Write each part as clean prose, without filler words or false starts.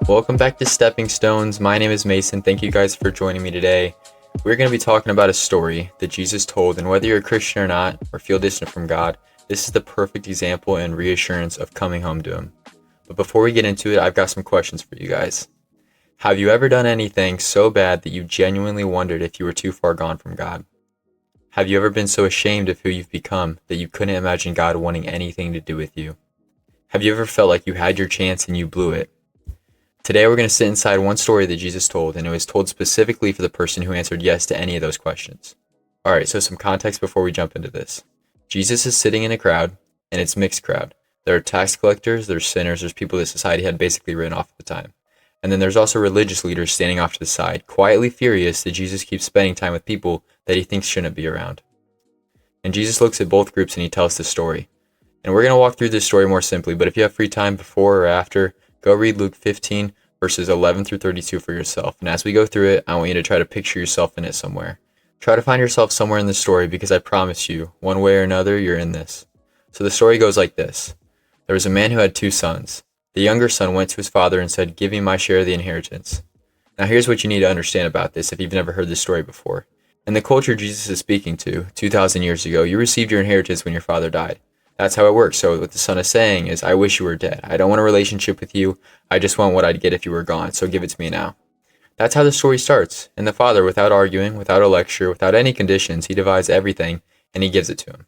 Welcome back to Stepping Stones. My name is Mason. Thank you guys for joining me today. We're going to be talking about a story that Jesus told, and whether you're a Christian or not, or feel distant from God, this is the perfect example and reassurance of coming home to Him. But before we get into it, I've got some questions for you guys. Have you ever done anything so bad that you genuinely wondered if you were too far gone from God? Have you ever been so ashamed of who you've become that you couldn't imagine God wanting anything to do with you? Have you ever felt like you had your chance and you blew it? Today we're going to sit inside one story that Jesus told, and it was told specifically for the person who answered yes to any of those questions. Alright, so some context before we jump into this. Jesus is sitting in a crowd, and it's a mixed crowd. There are tax collectors, there's sinners, there's people that society had basically written off at the time. And then there's also religious leaders standing off to the side, quietly furious that Jesus keeps spending time with people that he thinks shouldn't be around. And Jesus looks at both groups and he tells the story. And we're going to walk through this story more simply, but if you have free time before or after, go read Luke 15, verses 11 through 32 for yourself. And as we go through it, I want you to try to picture yourself in it somewhere. Try to find yourself somewhere in the story, because I promise you, one way or another, you're in this. So the story goes like this. There was a man who had 2 sons. The younger son went to his father and said, "Give me my share of the inheritance." Now here's what you need to understand about this if you've never heard this story before. In the culture Jesus is speaking to, 2,000 years ago, you received your inheritance when your father died. That's how it works. So what the son is saying is, I wish you were dead. I don't want a relationship with you. I just want what I'd get if you were gone. So give it to me now. That's how the story starts. And the father, without arguing, without a lecture, without any conditions, he divides everything and he gives it to him.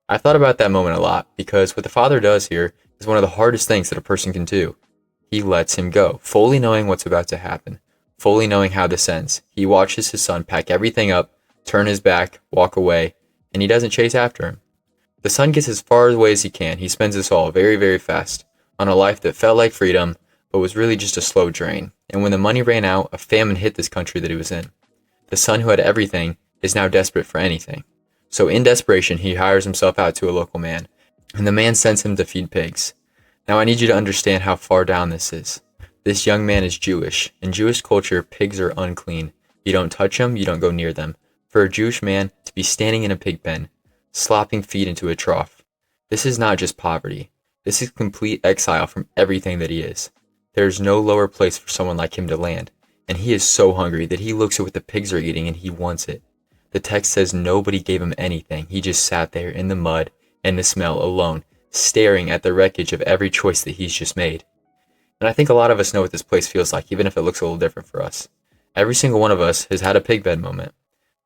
I thought about that moment a lot, because what the father does here is one of the hardest things that a person can do. He lets him go, fully knowing what's about to happen, fully knowing how this ends. He watches his son pack everything up, turn his back, walk away, and he doesn't chase after him. The son gets as far away as he can. He spends this all very, very fast on a life that felt like freedom, but was really just a slow drain. And when the money ran out, a famine hit this country that he was in. The son who had everything is now desperate for anything. So in desperation, he hires himself out to a local man, and the man sends him to feed pigs. Now I need you to understand how far down this is. This young man is Jewish. In Jewish culture, pigs are unclean. You don't touch them, you don't go near them. For a Jewish man to be standing in a pig pen, slopping feed into a trough. This is not just poverty. This is complete exile from everything that he is. There is no lower place for someone like him to land, and he is so hungry that he looks at what the pigs are eating and he wants it. The text says nobody gave him anything. He just sat there in the mud and the smell alone, staring at the wreckage of every choice that he's just made. And I think a lot of us know what this place feels like, even if it looks a little different for us. Every single one of us has had a pig bed moment.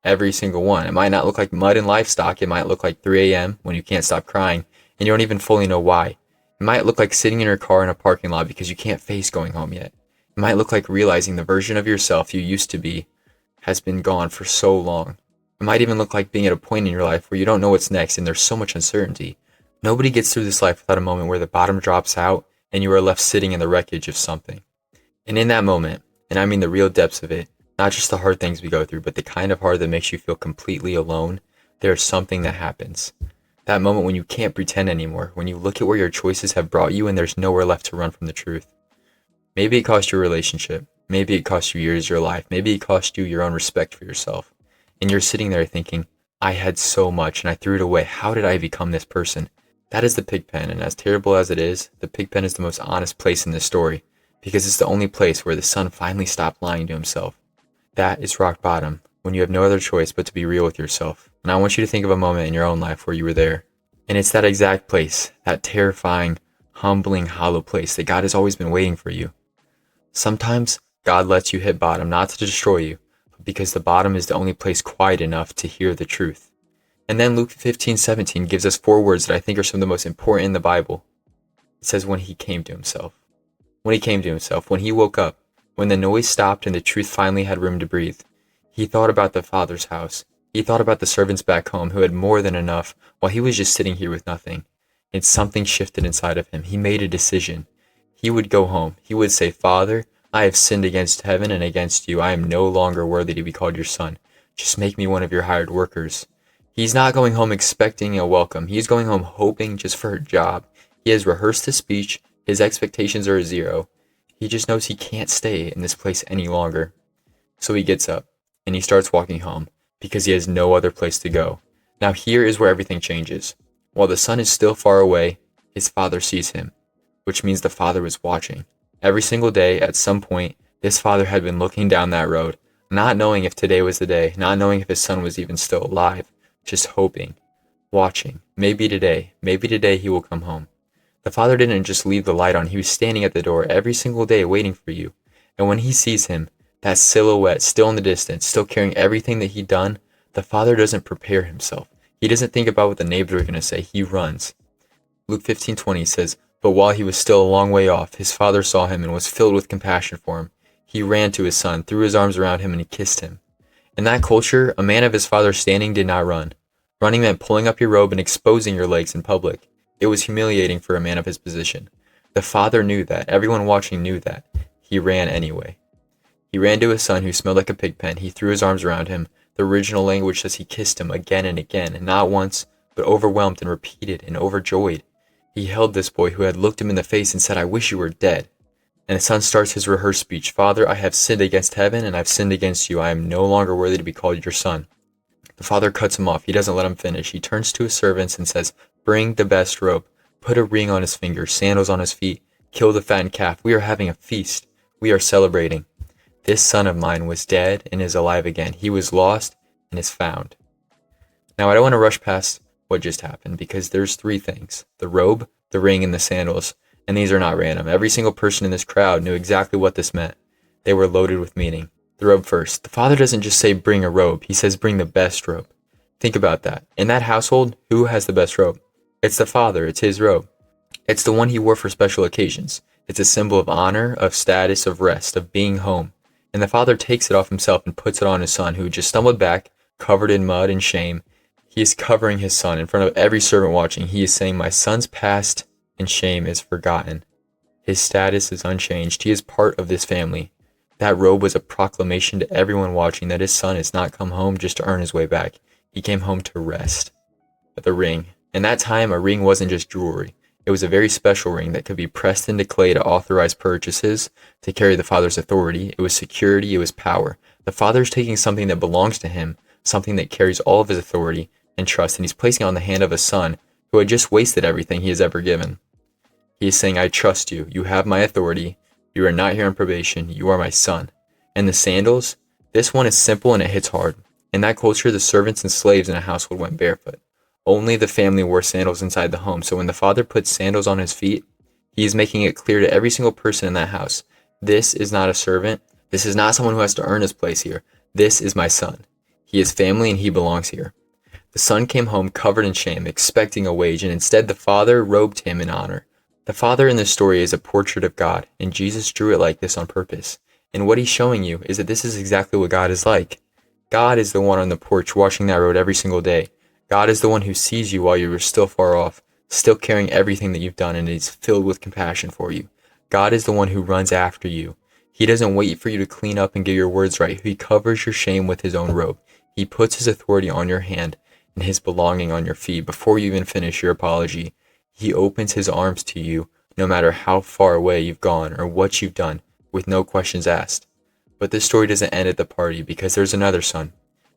Every single one. It might not look like mud and livestock. It might look like 3 a.m. when you can't stop crying and you don't even fully know why. It might look like sitting in your car in a parking lot because you can't face going home yet. It might look like realizing the version of yourself you used to be has been gone for so long. It might even look like being at a point in your life where you don't know what's next and there's so much uncertainty. Nobody gets through this life without a moment where the bottom drops out and you are left sitting in the wreckage of something. And in that moment, and I mean the real depths of it, not just the hard things we go through, but the kind of hard that makes you feel completely alone, there's something that happens. That moment when you can't pretend anymore, when you look at where your choices have brought you and there's nowhere left to run from the truth. Maybe it cost you a relationship. Maybe it cost you years of your life. Maybe it cost you your own respect for yourself. And you're sitting there thinking, I had so much and I threw it away. How did I become this person? That is the pig pen, and as terrible as it is, the pig pen is the most honest place in this story, because it's the only place where the son finally stopped lying to himself. That is rock bottom, when you have no other choice but to be real with yourself. And I want you to think of a moment in your own life where you were there. And it's that exact place, that terrifying, humbling, hollow place that God has always been waiting for you. Sometimes God lets you hit bottom, not to destroy you, but because the bottom is the only place quiet enough to hear the truth. And then Luke 15:17 gives us 4 words that I think are some of the most important in the Bible. It says, when he came to himself. When he came to himself, when he woke up, when the noise stopped and the truth finally had room to breathe, he thought about the Father's house. He thought about the servants back home who had more than enough while he was just sitting here with nothing. And something shifted inside of him. He made a decision. He would go home. He would say, Father, I have sinned against heaven and against you. I am no longer worthy to be called your son. Just make me one of your hired workers. He's not going home expecting a welcome. He's going home hoping just for a job. He has rehearsed his speech. His expectations are a 0. He just knows he can't stay in this place any longer. So he gets up and he starts walking home because he has no other place to go. Now here is where everything changes. While the son is still far away, his father sees him, which means the father was watching. Every single day, at some point, this father had been looking down that road, not knowing if today was the day, not knowing if his son was even still alive, just hoping, watching. Maybe today he will come home. The father didn't just leave the light on, he was standing at the door every single day waiting for you. And when he sees him, that silhouette still in the distance, still carrying everything that he'd done, the father doesn't prepare himself. He doesn't think about what the neighbors are going to say. He runs. Luke 15:20 says, "But while he was still a long way off, his father saw him and was filled with compassion for him. He ran to his son, threw his arms around him, and he kissed him." In that culture, a man of his father's standing did not run. Running meant pulling up your robe and exposing your legs in public. It was humiliating for a man of his position. The father knew that. Everyone watching knew that. He ran anyway. He ran to his son who smelled like a pig pen. He threw his arms around him. The original language says he kissed him again and again, and not once, but overwhelmed and repeated and overjoyed. He held this boy who had looked him in the face and said, "I wish you were dead." And the son starts his rehearsed speech. "Father, I have sinned against heaven and I've sinned against you. I am no longer worthy to be called your son." The father cuts him off. He doesn't let him finish. He turns to his servants and says, "Bring the best robe. Put a ring on his finger, sandals on his feet. Kill the fattened calf. We are having a feast. We are celebrating. This son of mine was dead and is alive again. He was lost and is found." Now, I don't want to rush past what just happened because there's three things: the robe, the ring, and the sandals. And these are not random. Every single person in this crowd knew exactly what this meant. They were loaded with meaning. The robe first. The father doesn't just say bring a robe. He says bring the best robe. Think about that. In that household, who has the best robe? It's the father. It's his robe. It's the one he wore for special occasions. It's a symbol of honor, of status, of rest, of being home. And the father takes it off himself and puts it on his son, who just stumbled back, covered in mud and shame. He is covering his son in front of every servant watching. He is saying, "My son's past and shame is forgotten. His status is unchanged. He is part of this family." That robe was a proclamation to everyone watching that his son has not come home just to earn his way back. He came home to rest. But the ring. In that time, a ring wasn't just jewelry. It was a very special ring that could be pressed into clay to authorize purchases, to carry the father's authority. It was security. It was power. The father's taking something that belongs to him, something that carries all of his authority and trust, and he's placing it on the hand of a son who had just wasted everything he has ever given. He is saying, "I trust you. You have my authority. You are not here on probation. You are my son." And the sandals, this one is simple and it hits hard. In that culture, the servants and slaves in a household went barefoot. Only the family wore sandals inside the home. So when the father puts sandals on his feet, he is making it clear to every single person in that house, this is not a servant. This is not someone who has to earn his place here. This is my son. He is family and he belongs here. The son came home covered in shame, expecting a wage, and instead the father robed him in honor. The father in this story is a portrait of God, and Jesus drew it like this on purpose. And what he's showing you is that this is exactly what God is like. God is the one on the porch washing that road every single day. God is the one who sees you while you are still far off, still carrying everything that you've done, and is filled with compassion for you. God is the one who runs after you. He doesn't wait for you to clean up and get your words right. He covers your shame with his own robe. He puts his authority on your hand and his belonging on your feet before you even finish your apology. He opens his arms to you no matter how far away you've gone or what you've done, with no questions asked. But this story doesn't end at the party because there's another son,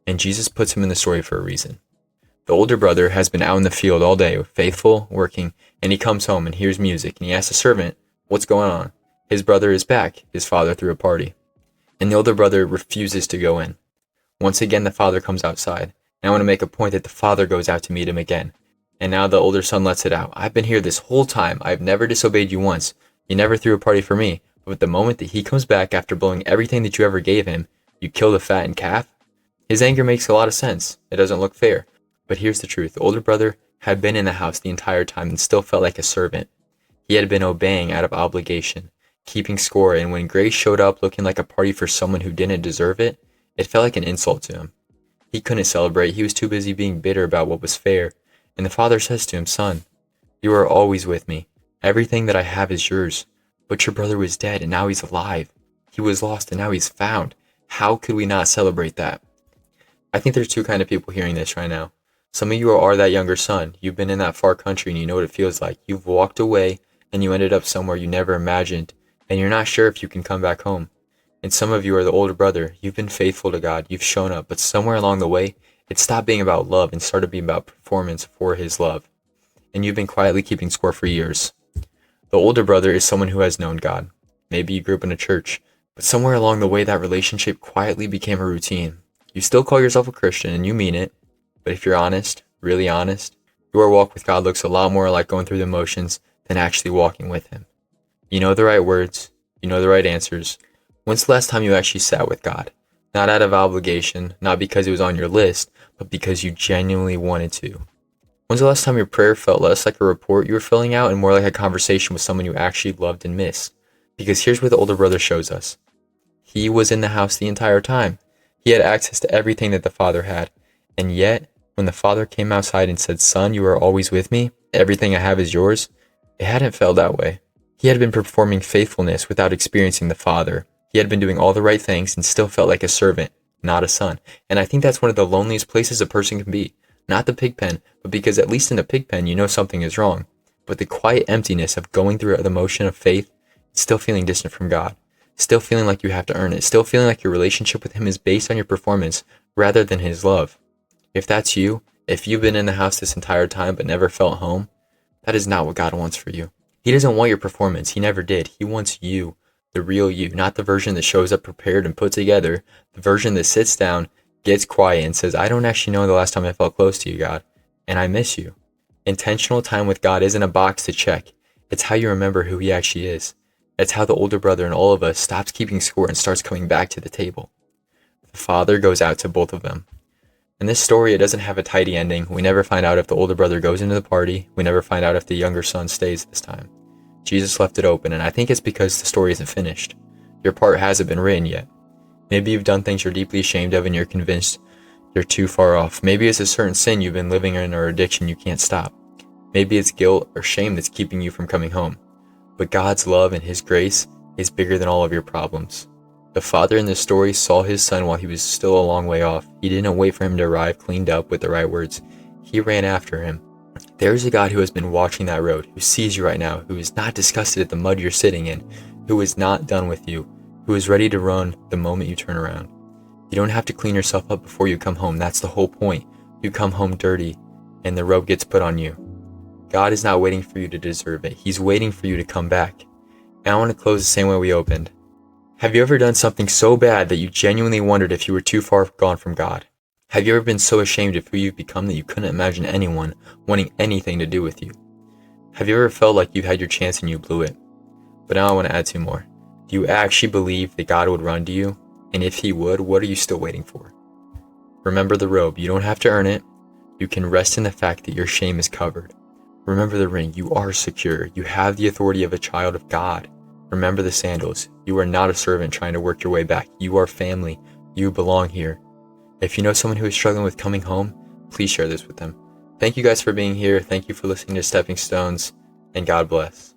and Jesus puts him in the story for a reason. The older brother has been out in the field all day, faithful, working, and he comes home and hears music, and he asks the servant, "What's going on?" His brother is back. His father threw a party. And the older brother refuses to go in. Once again, the father comes outside. And I want to make a point that the father goes out to meet him again. And now the older son lets it out. "I've been here this whole time. I've never disobeyed you once. You never threw a party for me. But the moment that he comes back after blowing everything that you ever gave him, you kill the fattened calf?" His anger makes a lot of sense. It doesn't look fair. But here's the truth. The older brother had been in the house the entire time and still felt like a servant. He had been obeying out of obligation, keeping score, and when grace showed up looking like a party for someone who didn't deserve it, it felt like an insult to him. He couldn't celebrate. He was too busy being bitter about what was fair. And the father says to him, "Son, you are always with me. Everything that I have is yours. But your brother was dead and now he's alive. He was lost and now he's found. How could we not celebrate that?" I think there's two kind of people hearing this right now. Some of you are that younger son. You've been in that far country and you know what it feels like. You've walked away and you ended up somewhere you never imagined, and you're not sure if you can come back home. And some of you are the older brother. You've been faithful to God. You've shown up, but somewhere along the way, it stopped being about love and started being about performance for his love. And you've been quietly keeping score for years. The older brother is someone who has known God. Maybe you grew up in a church, but somewhere along the way that relationship quietly became a routine. You still call yourself a Christian and you mean it, but if you're honest, really honest, your walk with God looks a lot more like going through the motions than actually walking with Him. You know the right words, you know the right answers. When's the last time you actually sat with God? Not out of obligation, not because it was on your list, but because you genuinely wanted to. When's the last time your prayer felt less like a report you were filling out and more like a conversation with someone you actually loved and missed? Because here's where the older brother shows us. He was in the house the entire time. He had access to everything that the father had. And yet, when the father came outside and said, "Son, you are always with me. Everything I have is yours," it hadn't felt that way. He had been performing faithfulness without experiencing the father. He had been doing all the right things and still felt like a servant, not a son. And I think that's one of the loneliest places a person can be. Not the pig pen, but because at least in the pig pen you know something is wrong. But the quiet emptiness of going through the motion of faith, still feeling distant from God, still feeling like you have to earn it, still feeling like your relationship with Him is based on your performance rather than His love. If that's you, if you've been in the house this entire time but never felt home, that is not what God wants for you. He doesn't want your performance. He never did. He wants you, the real you, not the version that shows up prepared and put together, the version that sits down, gets quiet, and says, "I don't actually know the last time I felt close to you, God, and I miss you." Intentional time with God isn't a box to check. It's how you remember who He actually is. It's how the older brother in all of us stops keeping score and starts coming back to the table. The Father goes out to both of them. In this story, it doesn't have a tidy ending. We never find out if the older brother goes into the party. We never find out if the younger son stays this time. Jesus left it open, and I think it's because the story isn't finished. Your part hasn't been written yet. Maybe you've done things you're deeply ashamed of and you're convinced you're too far off. Maybe it's a certain sin you've been living in or addiction you can't stop. Maybe it's guilt or shame that's keeping you from coming home. But God's love and His grace is bigger than all of your problems. The father in this story saw his son while he was still a long way off. He didn't wait for him to arrive cleaned up with the right words. He ran after him. There's a God who has been watching that road, who sees you right now, who is not disgusted at the mud you're sitting in, who is not done with you, who is ready to run the moment you turn around. You don't have to clean yourself up before you come home. That's the whole point. You come home dirty, and the robe gets put on you. God is not waiting for you to deserve it. He's waiting for you to come back. And I want to close the same way we opened. Have you ever done something so bad that you genuinely wondered if you were too far gone from God? Have you ever been so ashamed of who you've become that you couldn't imagine anyone wanting anything to do with you? Have you ever felt like you had your chance and you blew it? But now I want to add two more. Do you actually believe that God would run to you? And if He would, what are you still waiting for? Remember the robe. You don't have to earn it. You can rest in the fact that your shame is covered. Remember the ring. You are secure. You have the authority of a child of God. Remember the sandals. You are not a servant trying to work your way back. You are family. You belong here. If you know someone who is struggling with coming home, please share this with them. Thank you guys for being here. Thank you for listening to Stepping Stones, and God bless.